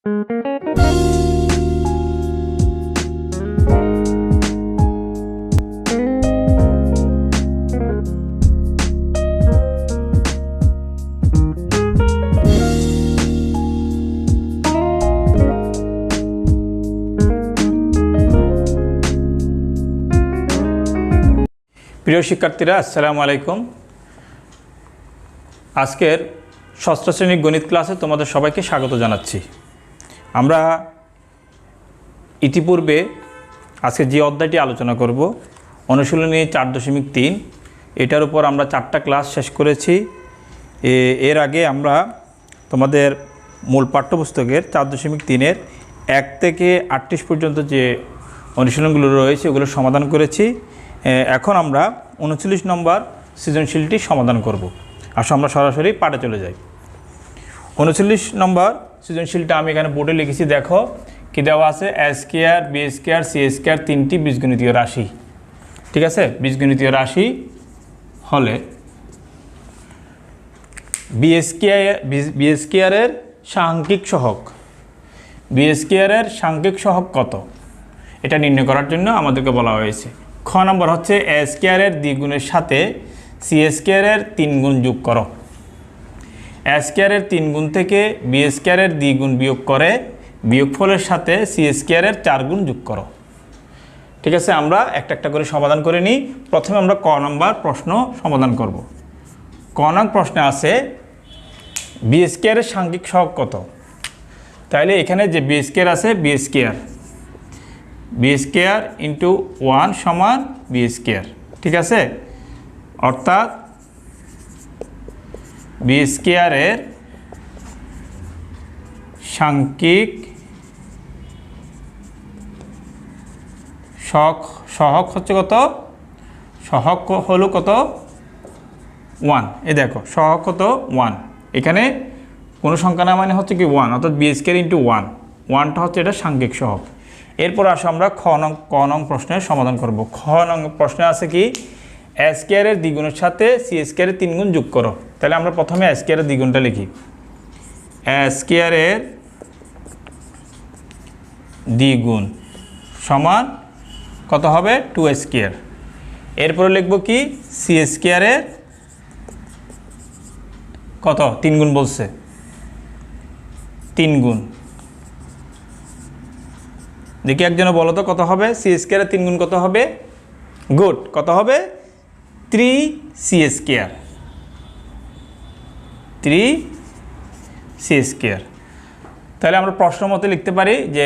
প্রিয় শিক্ষার্থীরা, আসসালামু আলাইকুম। আজকের ষষ্ঠ শ্রেণীর গণিত ক্লাসে তোমাদের সবাইকে স্বাগত জানাচ্ছি। আমরা ইতিপূর্বে আজকে যে অধ্যায়টি আলোচনা করব, অনুশীলনী 4.3, এটার উপর আমরা 4টা ক্লাস শেষ করেছি। এর আগে আমরা তোমাদের মূল পাঠ্যপুস্তকের 4.3-এর 1 থেকে 38 পর্যন্ত যে অনুশীলনগুলো রয়েছে ওগুলো সমাধান করেছি। এখন আমরা 39 নম্বর সৃজনশীলটি সমাধান করব। আসো আমরা সরাসরি পাঠে চলে যাই। 39 নম্বর সৃজনশীলটা আমি এখানে বোর্ডে লিখেছি, দেখো কি দেওয়া আছে। A square, B square, C square, 3টি বীজগণিতীয় রাশি। ঠিক আছে, বীজগণিতীয় রাশি হলে বি স্কয়ারের সাংখ্যিক সহগ, বি স্কয়ারের সাংখ্যিক সহগ কত, এটা নির্ণয় করার জন্য আমাদেরকে বলা হয়েছে। খ নম্বর হচ্ছে এ স্কয়ারের দ্বিগুণের সাথে সি স্কয়ারের 3 গুণ যোগ করো। এ স্কয়ারের 3 গুণ থেকে বি স্কয়ারের দ্বিগুণ বিয়োগ করে বিয়োগফলের সাথে সি স্কয়ারের 4 গুণ যোগ করো। ঠিক আছে, আমরা একটা একটা করে সমাধান করে নিই। প্রথমে আমরা ক নম্বর প্রশ্ন সমাধান করব। ক নং প্রশ্নে আছে বি স্কয়ারের সাংখ্যিক সহগ কত। তাহলে এখানে যে বি স্কয়ার আছে, বি স্কয়ার ইন্টু 1 সমান বি স্কয়ার। ঠিক আছে, অর্থাৎ বি স্কয়ারের সাংখ্যিক সহগ হচ্ছে কত, সহগ হলো কত 1। এই দেখো সহগ কত 1, এখানে কোনো সংখ্যা না মানে হচ্ছে কি 1, অর্থাৎ বি স্কয়ার ইন্টু 1টা হচ্ছে এটা সাংখ্যিক সহগ। এরপর আসো আমরা ক নং প্রশ্নের সমাধান করব। খ নং প্রশ্নে আছে কি এ স্কয়ারের দ্বিগুণের সাথে সি স্কয়ারের 3 গুণ যোগ করো। তাহলে আমরা প্রথমে এ স্কয়ারের দ্বিগুণটা লিখি। এ স্কয়ারের দ্বিগুণ সমান কত হবে 2 স্কয়ার। এরপরে লিখব কি সি স্কয়ারের কত 3 গুণ বলছে, 3 গুণ। দেখি একজনে বলো তো কত হবে, সি স্কয়ারের 3 গুণ কত হবে। গুড, কত হবে 3 সি স্কয়ার, 3 সি স্কয়ার। তাহলে আমরা প্রশ্ন মতে লিখতে পারি যে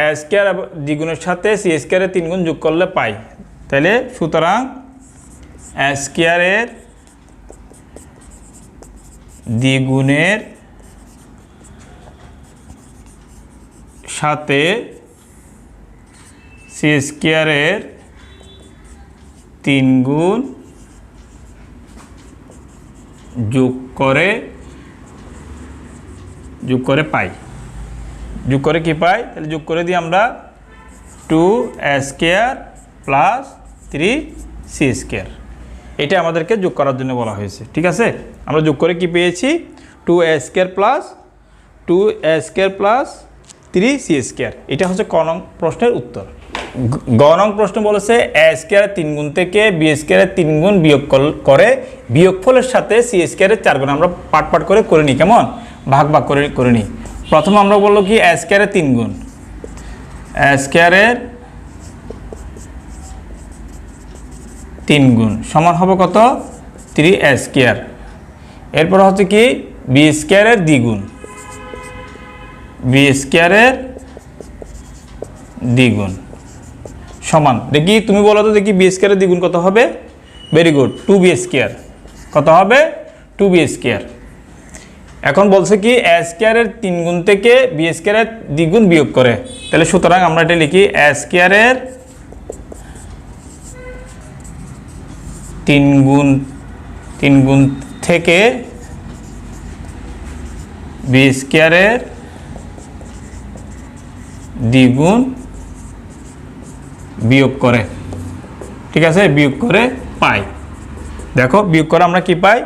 এ স্কয়ার দ্বিগুণের সাথে সি স্কয়ারের 3 গুণ যোগ করলে পাই। তাহলে সুতরাং এ স্কয়ারের দ্বিগুণের সাথে সি স্কয়ারের 3 গুণ যোগ করে পাই। যোগ করে কি পাই, তাহলে যোগ করে দিই আমরা 2 এ স্কয়ার প্লাস 3 সি স্কয়ার। এটা আমাদেরকে যোগ করার জন্য বলা হয়েছে। ঠিক আছে, আমরা যোগ করে কি পেয়েছি 2 এ স্কয়ার প্লাস 3 সি স্কয়ার। এটা হচ্ছে ক নং প্রশ্নের উত্তর। গ নং প্রশ্ন বলেছে এ স্কয়ারের 3 গুণ থেকে বি স্কয়ারের 3 গুণ বিয়োগ করে বিয়োগফলের সাথে সি স্কয়ারের 4 গুণ। আমরা পাট করে নিই, কেমন ভাগ করে নিই। প্রথমে আমরা বললো কি এ স্কয়ারের 3 গুণ, এ স্কয়ারের 3 গুণ সমান হবে কত 3 এ স্কয়ার। এরপর হচ্ছে কি বি স্কয়ারের দ্বিগুণ, বি স্কয়ারের দ্বিগুণ সমান, দেখি তুমি বলো তো দেখি বি স্কয়ারের দ্বিগুণ কত হবে। Very good, 2 B square. কত হবে 2 বি স্কয়ার। এখন বলছে কি এ স্কয়ারের 3 গুণ থেকে বি স্কয়ারের দ্বিগুণ বিয়োগ করে। তাহলে সুতরাং আমরা এটা লিখি এ স্কয়ারের 3 গুণ থেকে বি স্কয়ারের দ্বিগুণ বিয়োগ করে। ঠিক আছে, বিয়োগ করে পাই। দেখো বিয়োগ করে আমরা কি পাই,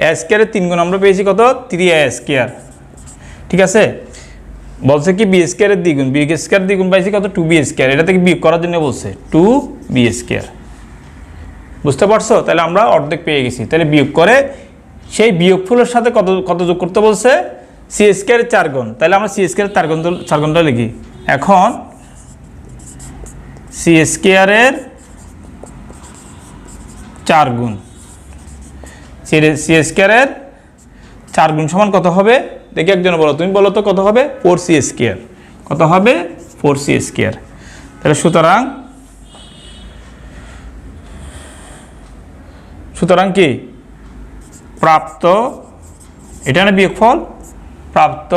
এ স্কয়ারের 3 গুণ আমরা পেয়েছি কত 3a স্কয়ার। ঠিক আছে, বলছে কি বি স্কোয়ারের দ্বিগুণ, বি স্কোয়ার দ্বিগুণ পাইছি কত 2b স্কোয়ার, এটা থেকে বিয়োগ করার জন্য বলছে 2b স্কোয়ার। বুঝতে পারছো? তাহলে আমরা অর্ধেক পেয়ে গেছি। তাহলে বিয়োগ করে সেই বিয়োগফলের সাথে কত কত যোগ করতে বলছে, সি স্কোয়ারের 4 গুণ। তাহলে আমরা সি স্কোয়ারের 4 গুণটা লিখি। এখন সি স্কোয়ারের 4 গুণ, সি স্কোয়ারের 4 গুণ সমান কত হবে দেখি একজন বলো, তুমি বলো তো কত হবে? 4c square. কত হবে? 4c square. তাহলে সুতরাং কি প্রাপ্ত, এটা না বিয়োগফল, প্রাপ্ত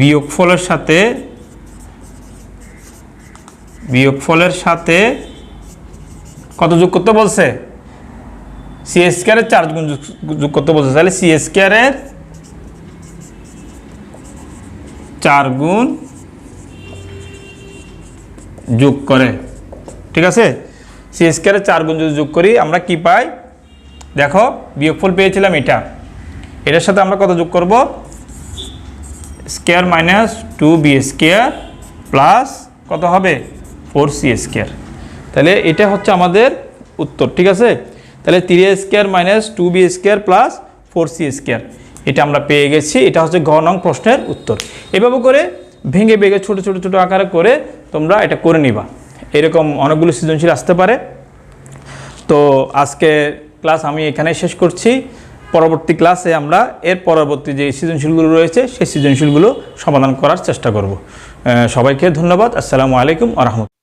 বিয়োগফলের সাথে কত যোগ করতে বলছে? সি স্কোয়ারের 4 গুণ যোগ করতে বলছে। তাহলে সি স্কোয়ারের 4 গুণ যোগ করে, ঠিক আছে? সি স্কোয়ারের 4 গুণ যদি যোগ করি আমরা কি পাই দেখো, বিয়োগফল পেয়েছিলাম এটা, এটার সাথে আমরা কত যোগ করব? Square minus 2b square plus কত হবে? 4c square. তাহলে এটা হচ্ছে আমাদের উত্তর, ঠিক আছে? তাহলে 3a square minus 2b square plus 4c square, এটা আমরা পেয়ে গেছি। এটা হচ্ছে ঘ নং প্রশ্নের উত্তর। এভাবে করে ভেঙে ভেঙে ছোট ছোট ছোট আকারে করে তোমরা এটা করে নিবা। এরকম অনেকগুলো সৃজনশীল আসতে পারে। তো আজকে ক্লাস আমি এখানে শেষ করছি। পরবর্তী ক্লাসে আমরা এর পরবর্তী যে সৃজনশীলগুলো রয়েছে সেই সৃজনশীলগুলো সমাধান করার চেষ্টা করব। সবাইকে ধন্যবাদ। আসসালামু আলাইকুম ওয়া রাহমাতুল্লাহ।